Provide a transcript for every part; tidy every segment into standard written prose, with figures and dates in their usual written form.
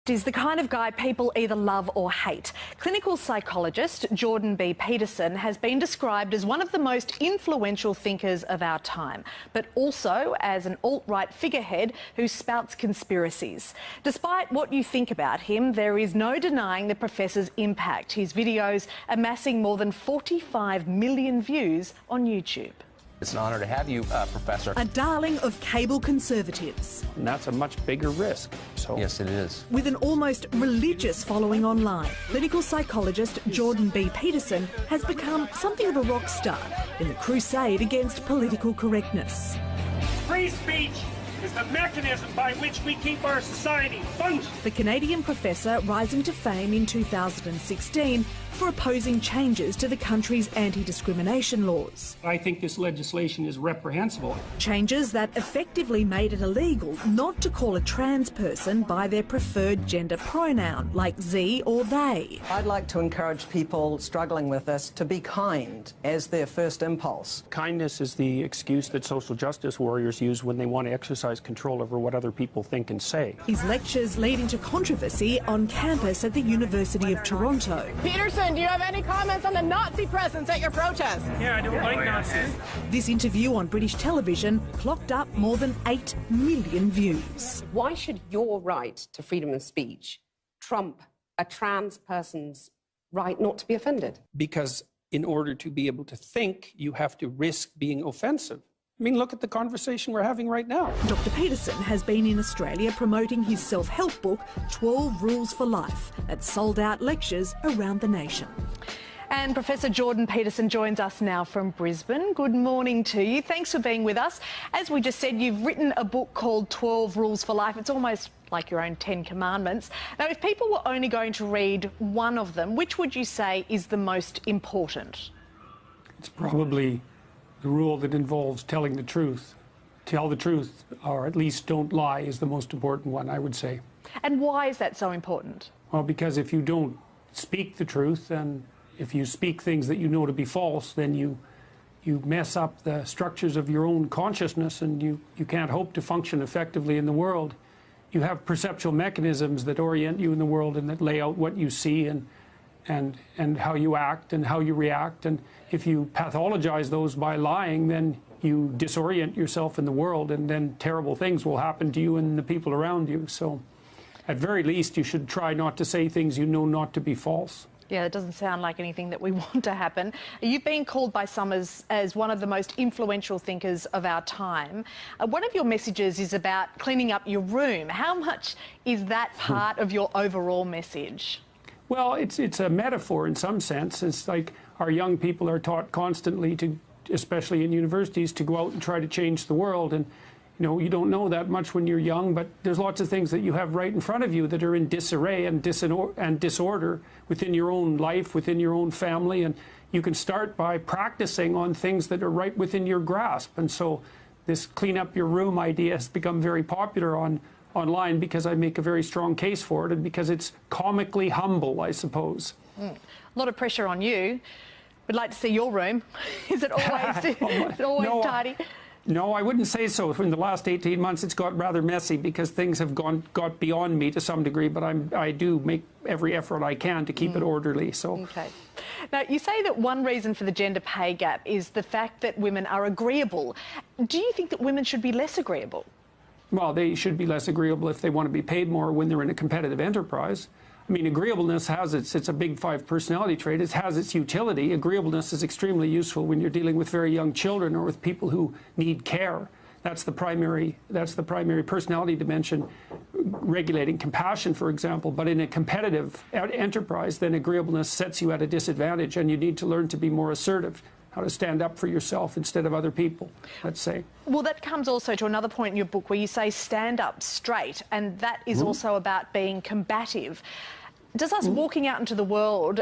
He's the kind of guy people either love or hate. Clinical psychologist Jordan B. Peterson has been described as one of the most influential thinkers of our time, but also as an alt-right figurehead who spouts conspiracies. Despite what you think about him, there is no denying the professor's impact, his videos amassing more than 45 million views on YouTube. It's an honour to have you, Professor. A darling of cable conservatives. And that's a much bigger risk. So. Yes, it is. With an almost religious following online, clinical psychologist Jordan B. Peterson has become something of a rock star in the crusade against political correctness. Free speech is the mechanism by which we keep our society functioning. The Canadian professor rising to fame in 2016 for opposing changes to the country's anti-discrimination laws. I think this legislation is reprehensible. Changes that effectively made it illegal not to call a trans person by their preferred gender pronoun, like ze or they. I'd like to encourage people struggling with this to be kind as their first impulse. Kindness is the excuse that social justice warriors use when they want to exercise control over what other people think and say. His lectures leading to controversy on campus at the University of Toronto. Peterson, do you have any comments on the Nazi presence at your protest? Yeah, I don't like Nazis. This interview on British television clocked up more than 8 million views. Why should your right to freedom of speech trump a trans person's right not to be offended? Because in order to be able to think, you have to risk being offensive. I mean, look at the conversation we're having right now. Dr. Peterson has been in Australia promoting his self-help book, 12 Rules for Life, at sold-out lectures around the nation. And Professor Jordan Peterson joins us now from Brisbane. Good morning to you. Thanks for being with us. As we just said, you've written a book called 12 Rules for Life. It's almost like your own 10 commandments. Now, if people were only going to read one of them, which would you say is the most important? It's probably the rule that involves telling the truth. Tell the truth, or at least don't lie, is the most important one, I would say. And why is that so important? Well, because if you don't speak the truth, and if you speak things that you know to be false, then you mess up the structures of your own consciousness, and you can't hope to function effectively in the world. You have perceptual mechanisms that orient you in the world and that lay out what you see and how you act and how you react. And if you pathologize those by lying, then you disorient yourself in the world, and then terrible things will happen to you and the people around you. So at very least, you should try not to say things you know not to be false. Yeah, it doesn't sound like anything that we want to happen. You've been called by some as one of the most influential thinkers of our time. One of your messages is about cleaning up your room. How much is that part of your overall message? Well, it's a metaphor in some sense. It's like our young people are taught constantly to, especially in universities, to go out and try to change the world. And, you know, you don't know that much when you're young, but there's lots of things that you have right in front of you that are in disarray and disorder within your own life, within your own family. And you can start by practicing on things that are right within your grasp. And so this clean up your room idea has become very popular online because I make a very strong case for it, and because it's comically humble, I suppose. A lot of pressure on you. We'd like to see your room. Is it always tidy? No, I wouldn't say so. In the last 18 months, it's got rather messy because things have got beyond me to some degree, but I do make every effort I can to keep it orderly. So. Okay. Now, you say that one reason for the gender pay gap is the fact that women are agreeable. Do you think that women should be less agreeable? Well, they should be less agreeable if they want to be paid more when they're in a competitive enterprise. I mean, agreeableness has it's a big 5 personality trait. It has its utility. Agreeableness is extremely useful when you're dealing with very young children or with people who need care. That's the primary personality dimension, regulating compassion, for example. But in a competitive enterprise, then agreeableness sets you at a disadvantage, and you need to learn to be more assertive, how to stand up for yourself instead of other people, let's say. Well, that comes also to another point in your book where you say stand up straight, and that is also about being combative. Does us walking out into the world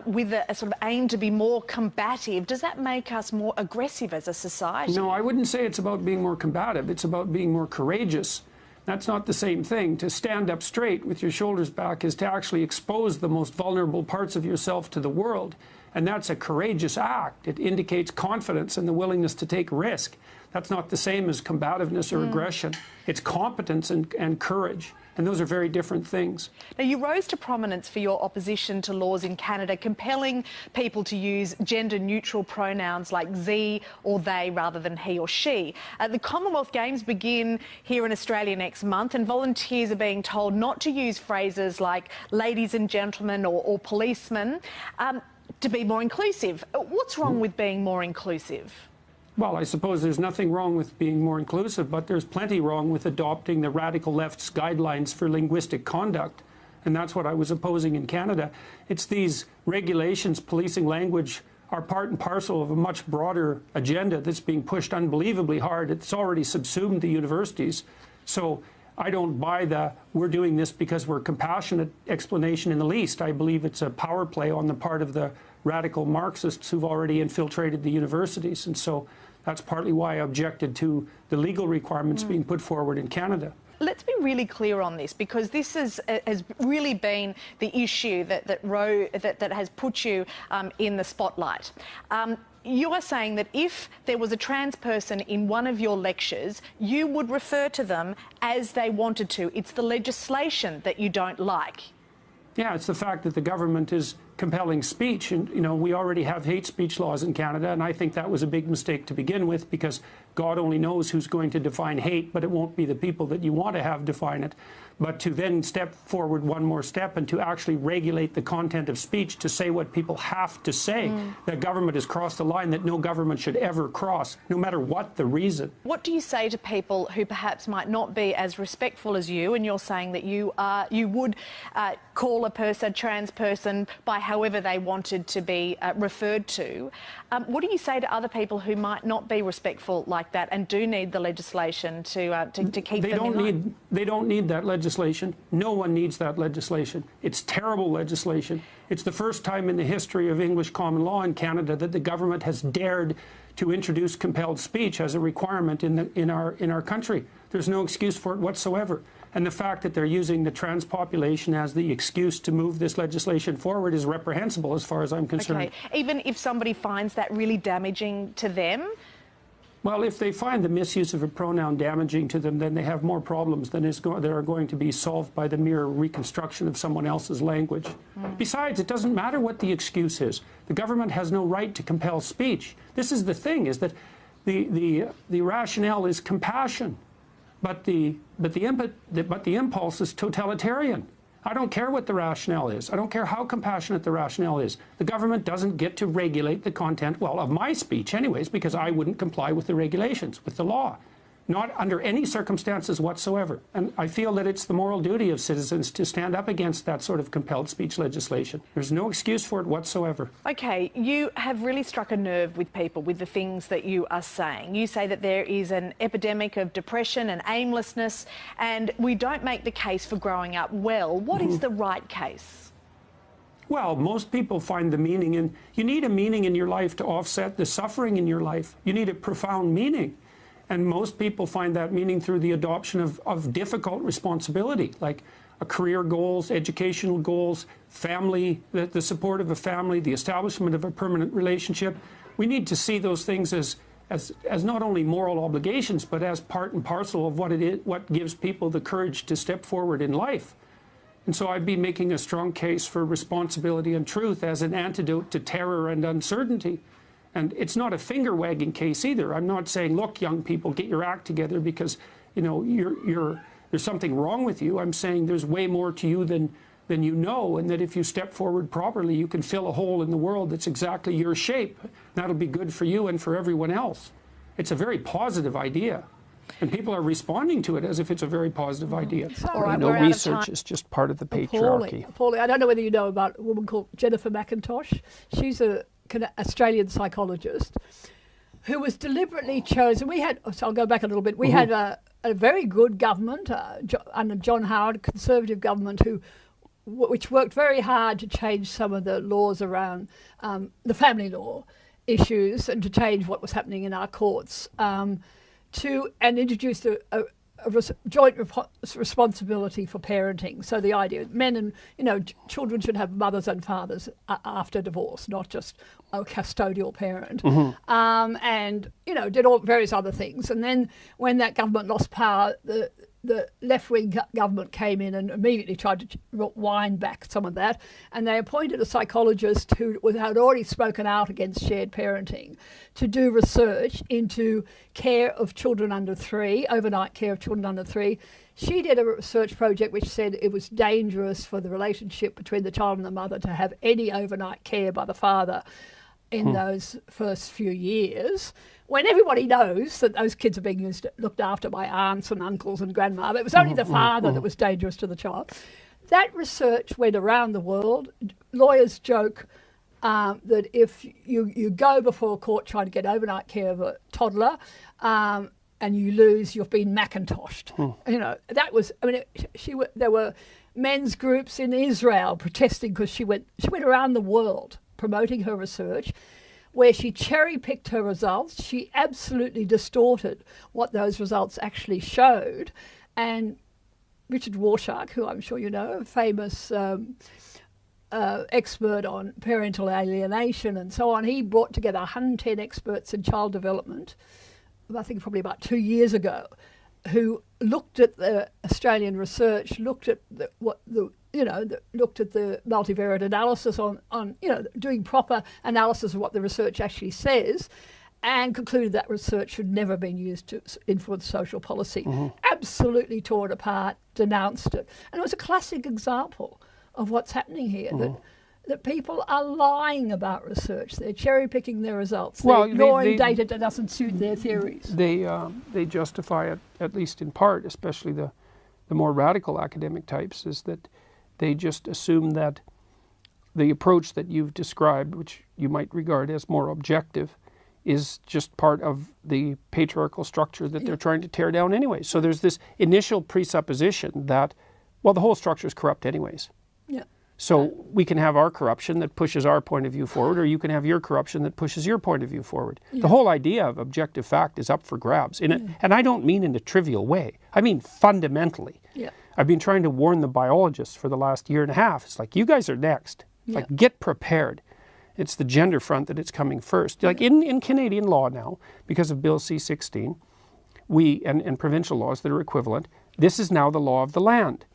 with a sort of aim to be more combative, does that make us more aggressive as a society? No, I wouldn't say it's about being more combative. It's about being more courageous. That's not the same thing. To stand up straight with your shoulders back is to actually expose the most vulnerable parts of yourself to the world. And that's a courageous act. It indicates confidence and the willingness to take risk. That's not the same as combativeness or aggression. It's competence and courage. And those are very different things. Now, you rose to prominence for your opposition to laws in Canada compelling people to use gender-neutral pronouns like ze or they rather than he or she. The Commonwealth Games begin here in Australia next month, and volunteers are being told not to use phrases like ladies and gentlemen or policemen to be more inclusive. What's wrong with being more inclusive? Well, I suppose there's nothing wrong with being more inclusive, but there's plenty wrong with adopting the radical left's guidelines for linguistic conduct. And that's what I was opposing in Canada. It's these regulations policing language are part and parcel of a much broader agenda that's being pushed unbelievably hard. It's already subsumed the universities. So I don't buy the we're doing this because we're compassionate explanation in the least. I believe it's a power play on the part of the radical Marxists who've already infiltrated the universities. And so that's partly why I objected to the legal requirements being put forward in Canada. Let's be really clear on this, because this has really been the issue that has put you in the spotlight. You are saying that if there was a trans person in one of your lectures, you would refer to them as they wanted to. It's the legislation that you don't like. Yeah, it's the fact that the government is compelling speech. And, you know, we already have hate speech laws in Canada, and I think that was a big mistake to begin with, because God only knows who's going to define hate, but it won't be the people that you want to have define it. But to then step forward one more step and to actually regulate the content of speech, to say what people have to say, the government has crossed a line that no government should ever cross, no matter what the reason. What do you say to people who perhaps might not be as respectful as you, and you're saying that you would call a trans person by however they wanted to be referred to? What do you say to other people who might not be respectful like that and do need the legislation to keep them in line? They don't need that legislation. No one needs that legislation. It's terrible legislation. It's the first time in the history of English common law in Canada that the government has dared to introduce compelled speech as a requirement in our country. There's no excuse for it whatsoever. And the fact that they're using the trans population as the excuse to move this legislation forward is reprehensible as far as I'm concerned. Okay. Even if somebody finds that really damaging to them? Well, if they find the misuse of a pronoun damaging to them, then they have more problems than that are going to be solved by the mere reconstruction of someone else's language. Besides, it doesn't matter what the excuse is. The government has no right to compel speech. This is the thing, is that the rationale is compassion, but the impulse is totalitarian. I don't care what the rationale is. I don't care how compassionate the rationale is. The government doesn't get to regulate the content, well, of my speech anyways, because I wouldn't comply with the regulations, with the law. Not under any circumstances whatsoever. And I feel that it's the moral duty of citizens to stand up against that sort of compelled speech legislation. There's no excuse for it whatsoever. Okay, you have really struck a nerve with people with the things that you are saying. You say that there is an epidemic of depression and aimlessness, and we don't make the case for growing up well. What is the right case? Well, most people find the meaning in... You need a meaning in your life to offset the suffering in your life. You need a profound meaning. And most people find that meaning through the adoption of difficult responsibility, like career goals, educational goals, family, the support of a family, the establishment of a permanent relationship. We need to see those things as not only moral obligations, but as part and parcel of what gives people the courage to step forward in life. And so I'd be making a strong case for responsibility and truth as an antidote to terror and uncertainty. And it's not a finger-wagging case either. I'm not saying, look, young people, get your act together because, you know, there's something wrong with you. I'm saying there's way more to you than you know, and that if you step forward properly, you can fill a hole in the world that's exactly your shape. That'll be good for you and for everyone else. It's a very positive idea. And people are responding to it as if it's a very positive idea. Right, no, research is just part of the patriarchy. Appalling. I don't know whether you know about a woman called Jennifer McIntosh. She's a Australian psychologist who was deliberately chosen. We had, so I'll go back a little bit, we had a very good government under John Howard, a conservative government which worked very hard to change some of the laws around the family law issues and to change what was happening in our courts and introduced joint responsibility for parenting. So the idea, men and children should have mothers and fathers after divorce, not just a custodial parent. And did all various other things. And then when that government lost power, the left-wing government came in and immediately tried to wind back some of that, and they appointed a psychologist who had already spoken out against shared parenting to do research into care of children under 3, overnight care of children under 3. She did a research project which said it was dangerous for the relationship between the child and the mother to have any overnight care by the father in those first few years, when everybody knows that those kids are being looked after by aunts and uncles and grandma. It was only the father that was dangerous to the child. That research went around the world. Lawyers joke that if you go before court trying to get overnight care of a toddler and you lose, you've been Macintoshed. That was, there were men's groups in Israel protesting because she went around the world promoting her research, where she cherry-picked her results. She absolutely distorted what those results actually showed. And Richard Warshak, who I'm sure you know, a famous expert on parental alienation and so on, he brought together 110 experts in child development, I think probably about 2 years ago, who looked at the Australian research, looked at looked at the multivariate analysis on doing proper analysis of what the research actually says, and concluded that research should never have been used to influence social policy. Absolutely tore it apart, denounced it. And it was a classic example of what's happening here, that people are lying about research. They're cherry-picking their results. They're ignoring data that doesn't suit their theories. They justify it, at least in part, especially the more radical academic types, is that they just assume that the approach that you've described, which you might regard as more objective, is just part of the patriarchal structure that they're trying to tear down anyway. So there's this initial presupposition that, well, the whole structure is corrupt anyways. So we can have our corruption that pushes our point of view forward, or you can have your corruption that pushes your point of view forward. The whole idea of objective fact is up for grabs. And I don't mean in a trivial way. I mean fundamentally. I've been trying to warn the biologists for the last year and a half. It's like, you guys are next. Like, get prepared. It's the gender front that it's coming first. Like in Canadian law now, because of Bill C-16, and provincial laws that are equivalent, this is now the law of the land.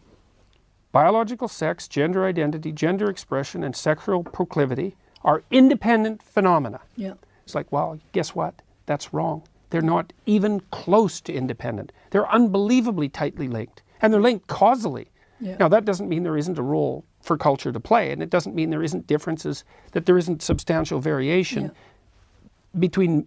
Biological sex, gender identity, gender expression, and sexual proclivity are independent phenomena. It's like, well, guess what? That's wrong. They're not even close to independent. They're unbelievably tightly linked. And they're linked causally. Now, that doesn't mean there isn't a role for culture to play, and it doesn't mean there isn't differences, that there isn't substantial variation between,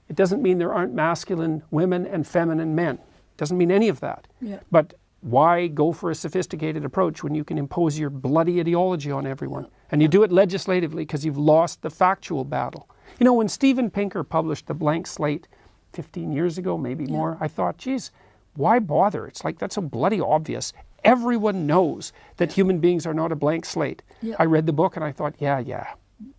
it doesn't mean there aren't masculine women and feminine men. It doesn't mean any of that. But why go for a sophisticated approach when you can impose your bloody ideology on everyone? And you do it legislatively because you've lost the factual battle. You know, when Steven Pinker published The Blank Slate 15 years ago, maybe more, I thought, geez, why bother? It's like, that's so bloody obvious. Everyone knows that human beings are not a blank slate. I read the book and I thought,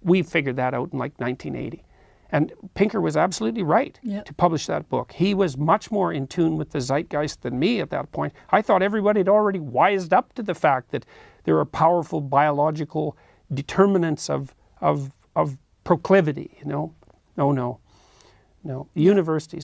we figured that out in like 1980. And Pinker was absolutely right to publish that book. He was much more in tune with the zeitgeist than me at that point. I thought everybody had already wised up to the fact that there are powerful biological determinants of proclivity, No. Universities